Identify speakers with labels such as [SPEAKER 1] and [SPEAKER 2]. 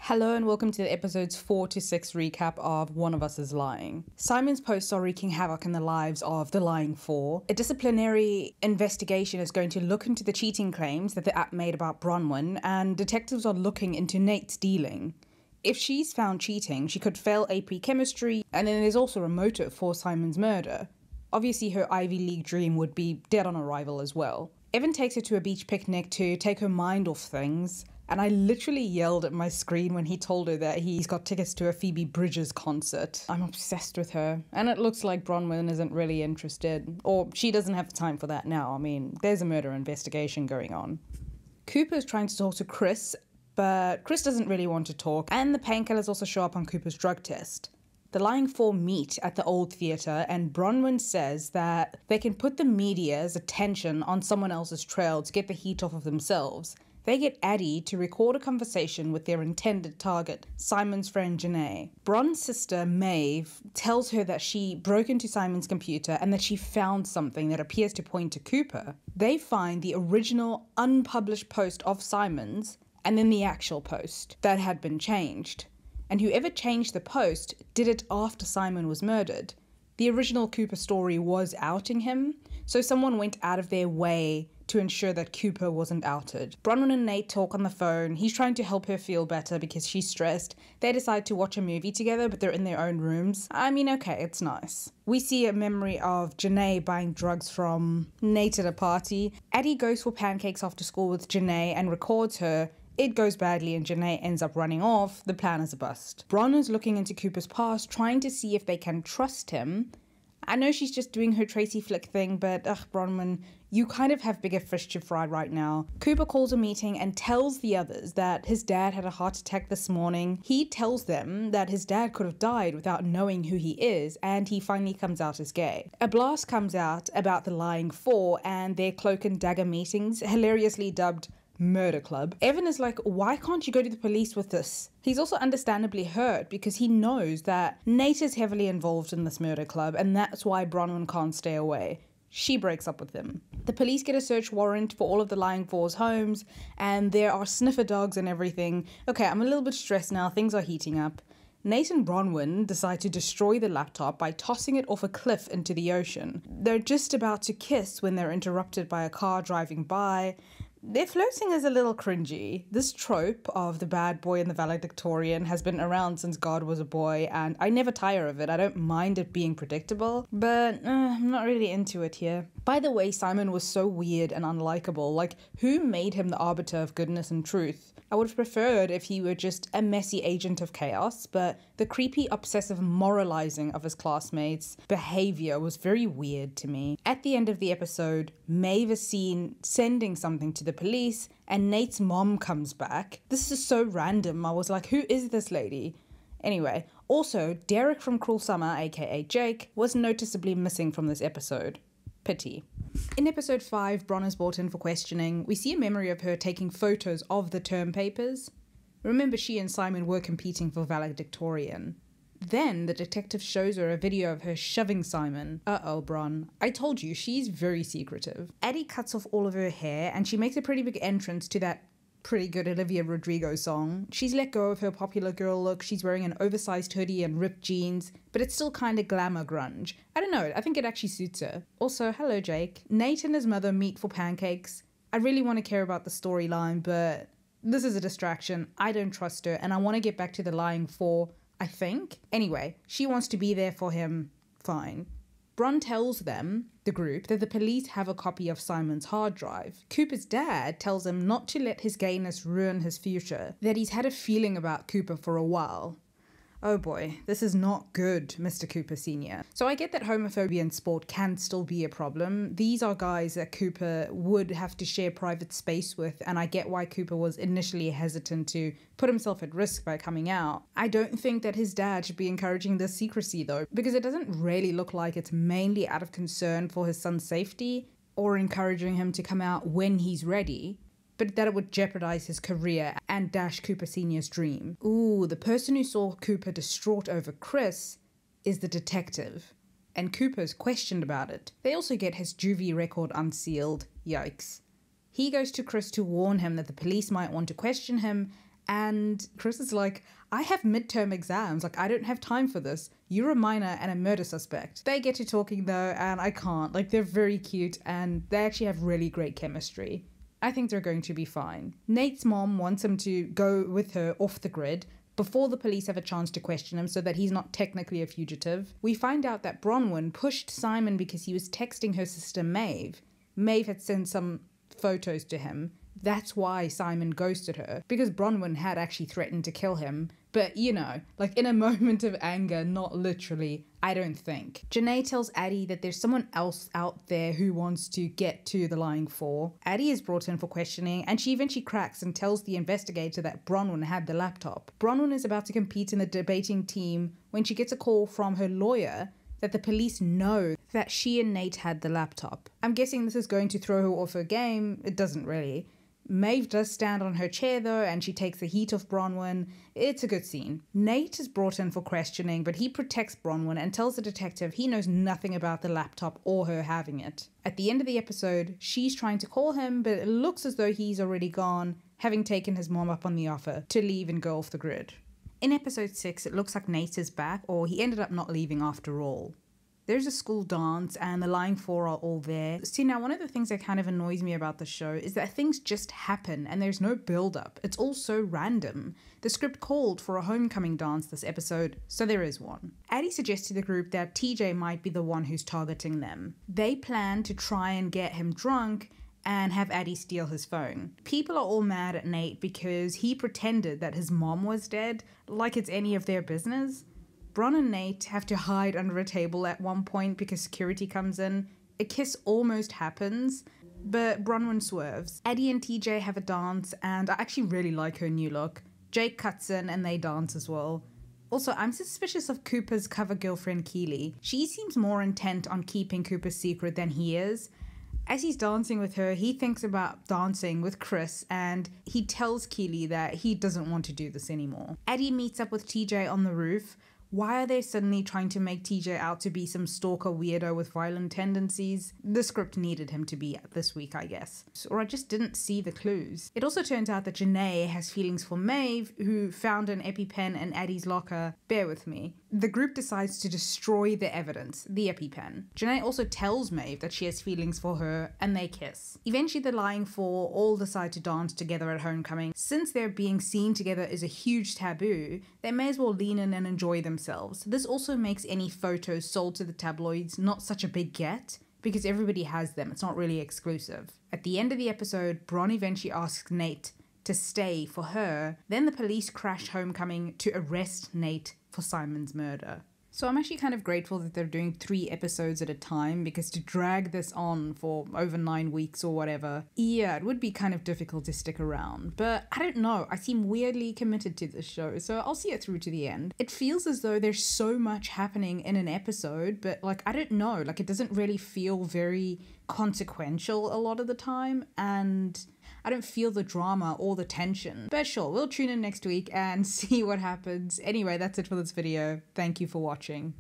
[SPEAKER 1] Hello and welcome to the episodes 4 to 6 recap of One of Us is Lying. Simon's posts are wreaking havoc in the lives of the Lying Four. A disciplinary investigation is going to look into the cheating claims that the app made about Bronwyn, and detectives are looking into Nate's dealing. If she's found cheating, she could fail AP chemistry, and then there's also a motive for Simon's murder. Obviously her Ivy League dream would be dead on arrival as well. Evan takes her to a beach picnic to take her mind off things, and I literally yelled at my screen when he told her that he's got tickets to a Phoebe Bridgers concert. I'm obsessed with her, and it looks like Bronwyn isn't really interested, or she doesn't have the time for that now. I mean, there's a murder investigation going on. Cooper's trying to talk to Chris, but Chris doesn't really want to talk, and the painkillers also show up on Cooper's drug test. The Lying Four meet at the old theatre, and Bronwyn says that they can put the media's attention on someone else's trail to get the heat off of themselves. They get Addie to record a conversation with their intended target, Simon's friend Janae. Bron's sister, Maeve, tells her that she broke into Simon's computer and that she found something that appears to point to Cooper. They find the original unpublished post of Simon's and then the actual post that had been changed. And whoever changed the post did it after Simon was murdered. The original Cooper story was outing him, so someone went out of their way to ensure that Cooper wasn't outed. Bronwyn and Nate talk on the phone. He's trying to help her feel better because she's stressed. They decide to watch a movie together, but they're in their own rooms. I mean, okay, it's nice. We see a memory of Janae buying drugs from Nate at a party. Addie goes for pancakes after school with Janae and records her. It goes badly and Janae ends up running off. The plan is a bust. Bronwyn's looking into Cooper's past, trying to see if they can trust him. I know she's just doing her Tracy Flick thing, but Bronwyn, you kind of have bigger fish to fry right now. Cooper calls a meeting and tells the others that his dad had a heart attack this morning. He tells them that his dad could have died without knowing who he is, and he finally comes out as gay. A blast comes out about the Lying Four and their cloak and dagger meetings, hilariously dubbed Murder Club. Evan is like, why can't you go to the police with this? He's also understandably hurt because he knows that Nate is heavily involved in this murder club, and that's why Bronwyn can't stay away. She breaks up with him. The police get a search warrant for all of the Lying Four's homes, and there are sniffer dogs and everything. Okay, I'm a little bit stressed now. Things are heating up. Nate and Bronwyn decide to destroy the laptop by tossing it off a cliff into the ocean. They're just about to kiss when they're interrupted by a car driving by. Their flirting is a little cringy. This trope of the bad boy and the valedictorian has been around since God was a boy, and I never tire of it. I don't mind it being predictable, but I'm not really into it here. By the way, Simon was so weird and unlikable. Like, who made him the arbiter of goodness and truth? I would have preferred if he were just a messy agent of chaos, but the creepy, obsessive moralizing of his classmates' behavior was very weird to me. At the end of the episode, Maeve is seen sending something to the police, and Nate's mom comes back. This is so random. I was like, who is this lady? Anyway, also, Derek from Cruel Summer, aka Jake, was noticeably missing from this episode. Pity. In episode 5, Bron is brought in for questioning. We see a memory of her taking photos of the term papers. Remember, she and Simon were competing for valedictorian. Then the detective shows her a video of her shoving Simon. Uh-oh, Bron. I told you, she's very secretive. Addie cuts off all of her hair, and she makes a pretty big entrance to that pretty good Olivia Rodrigo song. She's let go of her popular girl look. She's wearing an oversized hoodie and ripped jeans, but it's still kind of glamour grunge. I don't know, I think it actually suits her. Also, hello Jake. Nate and his mother meet for pancakes. I really want to care about the storyline, but this is a distraction. I don't trust her, and I want to get back to the Lying Four, I think. Anyway, she wants to be there for him. Fine. Bron tells them, the group, that the police have a copy of Simon's hard drive. Cooper's dad tells him not to let his gayness ruin his future, that he's had a feeling about Cooper for a while. Oh boy, this is not good, Mr. Cooper Sr. So I get that homophobia in sport can still be a problem. These are guys that Cooper would have to share private space with, and I get why Cooper was initially hesitant to put himself at risk by coming out. I don't think that his dad should be encouraging this secrecy though, because it doesn't really look like it's mainly out of concern for his son's safety or encouraging him to come out when he's ready, but that it would jeopardize his career and dash Cooper Sr.'s dream. Ooh, the person who saw Cooper distraught over Chris is the detective, and Cooper's questioned about it. They also get his juvie record unsealed. Yikes. He goes to Chris to warn him that the police might want to question him, And Chris is like, I have midterm exams. Like, I don't have time for this. You're a minor and a murder suspect. They get to talking though, and I can't. Like, they're very cute and they actually have really great chemistry. I think they're going to be fine. Nate's mom wants him to go with her off the grid before the police have a chance to question him so that he's not technically a fugitive. We find out that Bronwyn pushed Simon because he was texting her sister Maeve. Maeve had sent some photos to him. That's why Simon ghosted her, because Bronwyn had actually threatened to kill him. But, you know, like in a moment of anger, not literally, I don't think. Janae tells Addie that there's someone else out there who wants to get to the Lying Four. Addie is brought in for questioning, and she eventually cracks and tells the investigator that Bronwyn had the laptop. Bronwyn is about to compete in the debating team when she gets a call from her lawyer that the police know that she and Nate had the laptop. I'm guessing this is going to throw her off her game. It doesn't really. Maeve does stand on her chair though, and she takes the heat off Bronwyn. It's a good scene. Nate is brought in for questioning, but he protects Bronwyn and tells the detective he knows nothing about the laptop or her having it. At the end of the episode, she's trying to call him, but it looks as though he's already gone, having taken his mom up on the offer to leave and go off the grid. In episode 6, it looks like Nate is back, or he ended up not leaving after all. There's a school dance and the Lying Four are all there. See, now one of the things that kind of annoys me about the show is that things just happen and there's no build-up. It's all so random. The script called for a homecoming dance this episode, so there is one. Addie suggests to the group that TJ might be the one who's targeting them. They plan to try and get him drunk and have Addie steal his phone. People are all mad at Nate because he pretended that his mom was dead, like it's any of their business. Bron and Nate have to hide under a table at one point because security comes in. A kiss almost happens, but Bronwyn swerves. Addie and TJ have a dance, and I actually really like her new look. Jake cuts in and they dance as well. Also, I'm suspicious of Cooper's cover girlfriend Keely. She seems more intent on keeping Cooper's secret than he is. As he's dancing with her, he thinks about dancing with Chris, and he tells Keely that he doesn't want to do this anymore. Addie meets up with TJ on the roof. Why are they suddenly trying to make TJ out to be some stalker weirdo with violent tendencies? The script needed him to be this week, I guess. Or I just didn't see the clues. It also turns out that Janae has feelings for Maeve, who found an EpiPen in Addie's locker. Bear with me. The group decides to destroy the evidence, the EpiPen. Janae also tells Maeve that she has feelings for her, and they kiss. Eventually the Lying Four all decide to dance together at homecoming. Since their being seen together is a huge taboo, they may as well lean in and enjoy themselves. This also makes any photos sold to the tabloids not such a big get, because everybody has them. It's not really exclusive. At the end of the episode, Bron eventually asks Nate to stay for her. Then the police crash homecoming to arrest Nate for Simon's murder. So I'm actually kind of grateful that they're doing 3 episodes at a time, because to drag this on for over 9 weeks or whatever, yeah, it would be kind of difficult to stick around. But I don't know, I seem weirdly committed to this show, so I'll see it through to the end. It feels as though there's so much happening in an episode, but like, I don't know, like it doesn't really feel very consequential a lot of the time, and I don't feel the drama or the tension. But sure, we'll tune in next week and see what happens. Anyway, that's it for this video. Thank you for watching.